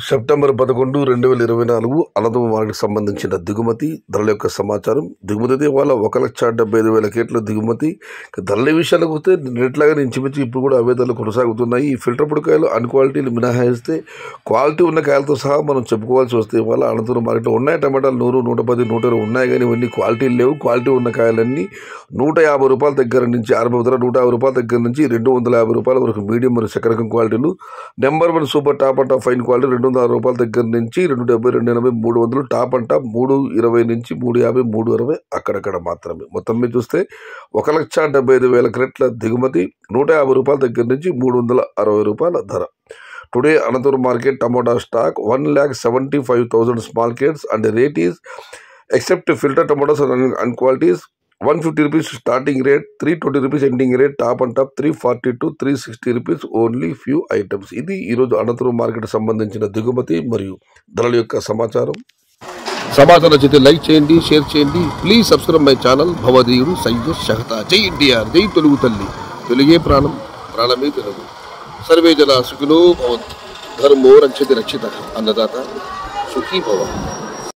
September 11, 2024 Anantapuram మార్కెట్కి సంబంధించిన దిగుమతి ధరల యొక్క సమాచారం. దిగుమతి అయితే ఇవాళ 1,75,000 కేట్ల దిగుమతి. ధరల విషయాలకు వస్తే నిన్నట్లాగానే ఇంచుమించు ఇప్పుడు కూడా అవే ధరలు కొనసాగుతున్నాయి. ఈ ఫిల్టర్ పొడికాయలు అన్ క్వాలిటీలు మినహాయిస్తే క్వాలిటీ ఉన్న కాయలతో సహా మనం చెప్పుకోవాల్సి వస్తే ఇవాళ అనంతపురం మార్కెట్లో ఉన్నాయి టమాటాలు 100, 110, 120 ఉన్నాయి, కానీ ఇవన్నీ క్వాలిటీలు లేవు. క్వాలిటీ ఉన్న కాయలన్నీ 150 రూపాయల దగ్గర నుంచి 60 ధర 150 రూపాయల దగ్గర నుంచి 250 రూపాయల వరకు మీడియం మరియు చక్కెరకం క్వాలిటీలు. Number 1 super top and top fine quality 260 రూపాయల దగ్గర నుంచి 270, 280, 300 టాప్ అండ్ టాప్ 320 నుంచి 350, 360 అక్కడక్కడ మాత్రమే. మొత్తం మీద చూస్తే 1,75,000 క్రెట్ల దిగుమతి, 150 రూపాయల దగ్గర నుంచి 360 రూపాయల ధర. Today Anantapur market tomato stock 1,75,000 small crates and rate is except filter tomatoes and qualities 150 rupees starting rate, 320 rupees ending rate, top and top 340 to 360 rupees only few items. ఇది ఈరోజు అనంతపురం మార్కెట్ సంబంధించిన దిగుమతి మరియు ధరల యొక్క సమాచారం. సమాచారం నచ్చితే లైక్ చేయండి, షేర్ చేయండి. ప్లీజ్ సబ్స్క్రైబ్ మై ఛానల్ భవదీయుడు సయ్యద్ షహతా. జై ఎన్టీఆర్, జై తెలుగు తల్లి, తెలుగే ప్రాణం, ప్రాణమే తెలుగు. సర్వే జన సుఖినో భవంతు, ధర్మో రక్షతి రక్షిత, అన్నదాత సుఖీ భవ.